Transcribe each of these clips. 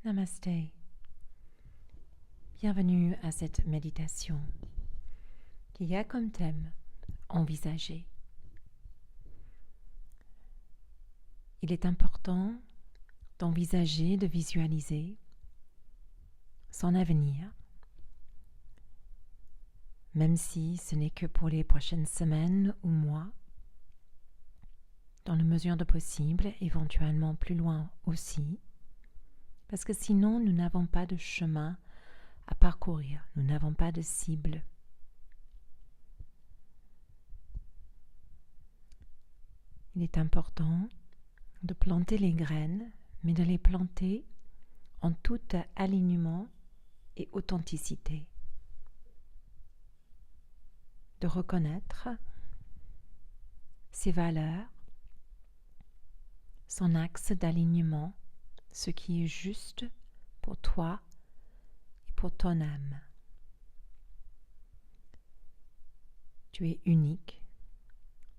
Namasté. Bienvenue à cette méditation qui a comme thème envisager. Il est important d'envisager, de visualiser son avenir, même si ce n'est que pour les prochaines semaines ou mois, dans la mesure de possible, éventuellement plus loin aussi, parce que sinon nous n'avons pas de chemin à parcourir, nous n'avons pas de cible. Il est important de planter les graines, mais de les planter en tout alignement et authenticité. De reconnaître ses valeurs, son axe d'alignement, ce qui est juste pour toi et pour ton âme. Tu es unique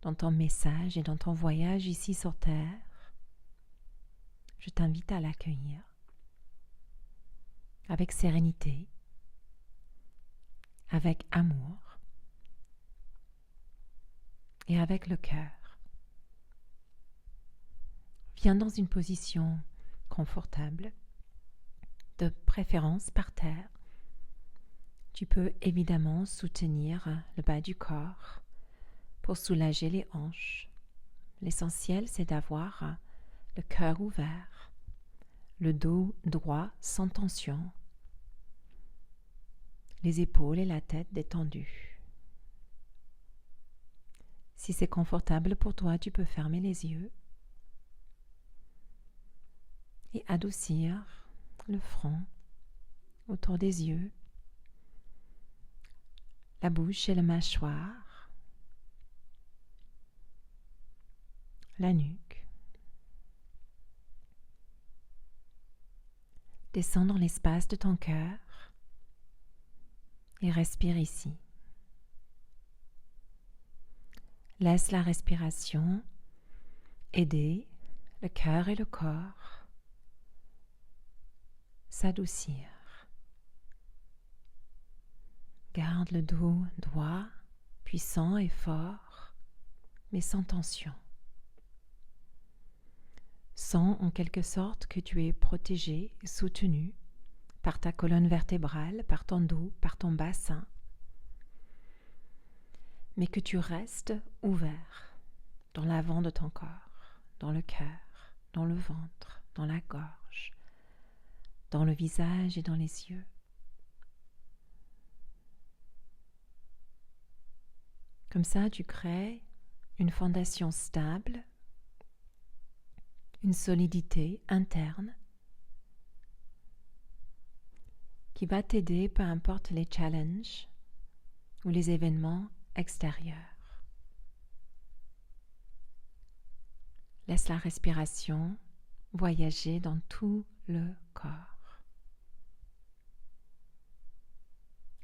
dans ton message et dans ton voyage ici sur Terre. Je t'invite à l'accueillir avec sérénité, avec amour et avec le cœur. Viens dans une position confortable, de préférence par terre. Tu peux évidemment soutenir le bas du corps pour soulager les hanches. L'essentiel, c'est d'avoir le cœur ouvert, le dos droit sans tension, les épaules et la tête détendues. Si c'est confortable pour toi, tu peux fermer les yeux et adoucir le front autour des yeux, la bouche et la mâchoire, la nuque. Descends dans l'espace de ton cœur et respire ici. Laisse la respiration aider le cœur et le corps s'adoucir. Garde le dos droit, puissant et fort, mais sans tension. Sens en quelque sorte que tu es protégé et soutenu par ta colonne vertébrale, par ton dos, par ton bassin, mais que tu restes ouvert dans l'avant de ton corps, dans le cœur, dans le ventre, dans la gorge, dans le visage et dans les yeux. Comme ça, tu crées une fondation stable, une solidité interne qui va t'aider peu importe les challenges ou les événements extérieurs. Laisse la respiration voyager dans tout le corps.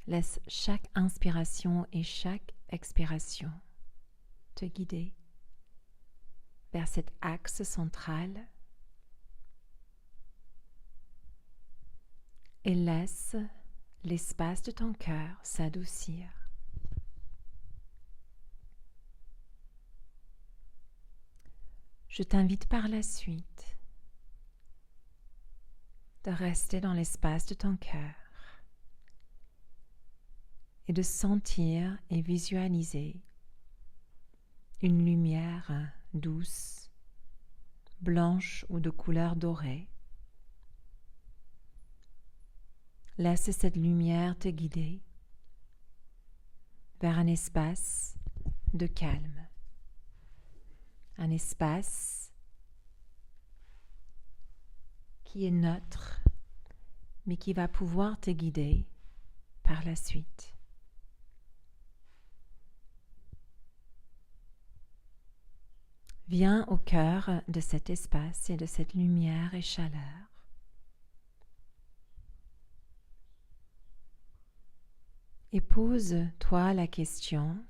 Laisse chaque inspiration et chaque expiration te guider vers cet axe central et laisse l'espace de ton cœur s'adoucir. Je t'invite par la suite de rester dans l'espace de ton cœur et de sentir et visualiser une lumière douce, blanche ou de couleur dorée. Laisse cette lumière te guider vers un espace de calme, un espace qui est neutre, mais qui va pouvoir te guider par la suite. Viens au cœur de cet espace et de cette lumière et chaleur. Et pose-toi la question,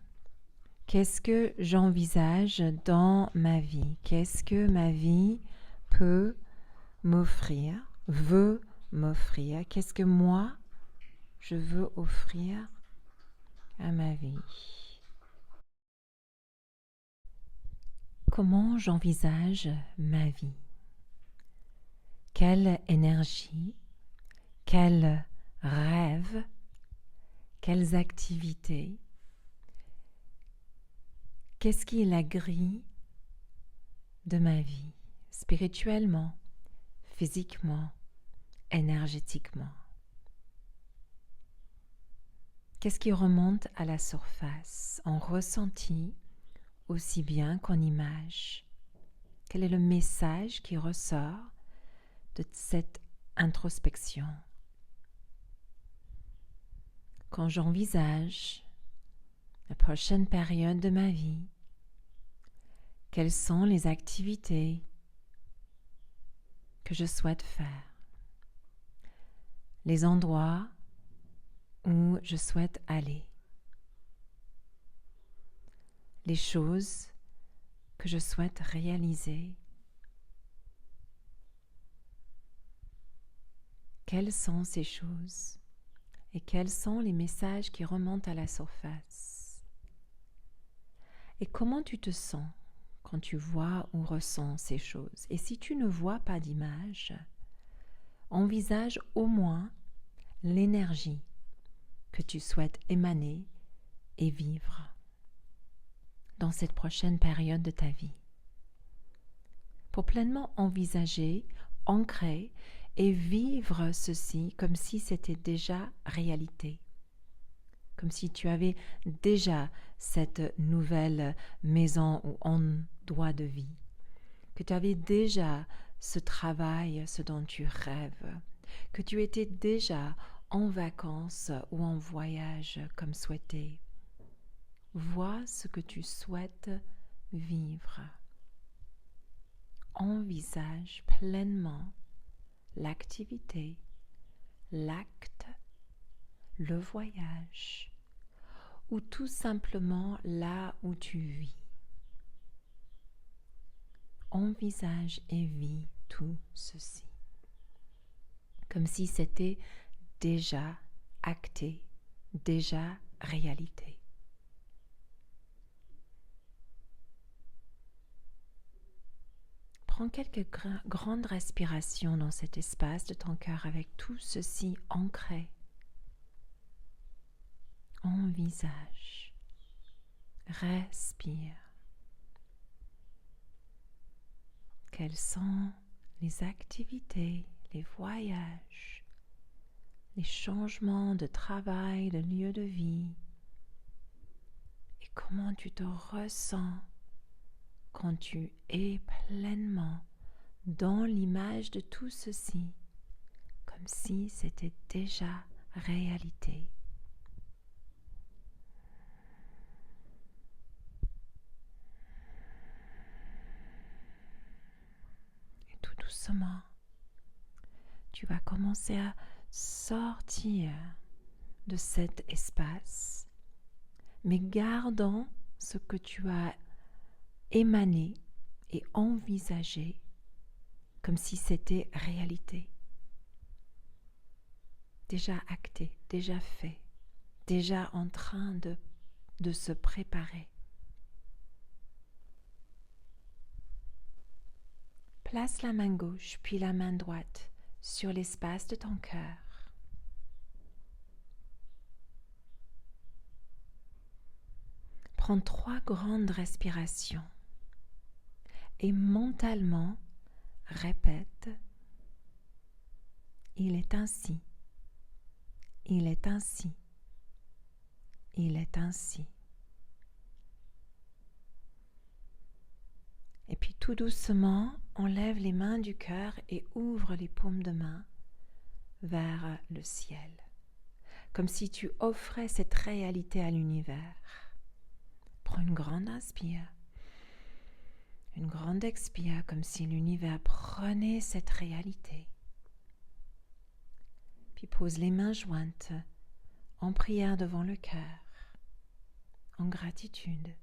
qu'est-ce que j'envisage dans ma vie? Qu'est-ce que ma vie peut m'offrir, veut m'offrir? Qu'est-ce que moi, je veux offrir à ma vie? Comment j'envisage ma vie? Quelle énergie, quels rêves, quelles activités? Qu'est-ce qui est la grille de ma vie, spirituellement, physiquement, énergétiquement? Qu'est-ce qui remonte à la surface, en ressenti aussi bien qu'en image? Quel est le message qui ressort de cette introspection? Quand j'envisage la prochaine période de ma vie, quelles sont les activités que je souhaite faire? Les endroits où je souhaite aller? Les choses que je souhaite réaliser? Quelles sont ces choses et quels sont les messages qui remontent à la surface? Et comment tu te sens quand tu vois ou ressens ces choses? Et si tu ne vois pas d'image, envisage au moins l'énergie que tu souhaites émaner et vivre dans cette prochaine période de ta vie. Pour pleinement envisager, ancrer et vivre ceci comme si c'était déjà réalité. Comme si tu avais déjà cette nouvelle maison ou endroit de vie. Que tu avais déjà ce travail, ce dont tu rêves. Que tu étais déjà en vacances ou en voyage comme souhaité. Vois ce que tu souhaites vivre. Envisage pleinement l'activité, l'acte, le voyage, ou tout simplement là où tu vis. Envisage et vis tout ceci, comme si c'était déjà acté, déjà réalité. Prends quelques grandes respirations dans cet espace de ton cœur avec tout ceci ancré. Envisage, respire. Quelles sont les activités, les voyages, les changements de travail, de lieu de vie? Et comment tu te ressens quand tu es pleinement dans l'image de tout ceci, comme si c'était déjà réalité? Et tout doucement, tu vas commencer à sortir de cet espace, mais gardant ce que tu as émané et envisagé comme si c'était réalité. Déjà acté, déjà fait, déjà en train de se préparer. Place la main gauche puis la main droite sur l'espace de ton cœur. Prends 3 grandes respirations et mentalement répète: il est ainsi, il est ainsi, il est ainsi. Et puis tout doucement, enlève les mains du cœur et ouvre les paumes de main vers le ciel, comme si tu offrais cette réalité à l'univers. Prends une grande inspire, une grande expire, comme si l'univers prenait cette réalité. Puis pose les mains jointes en prière devant le cœur, en gratitude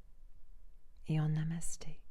et en namasté.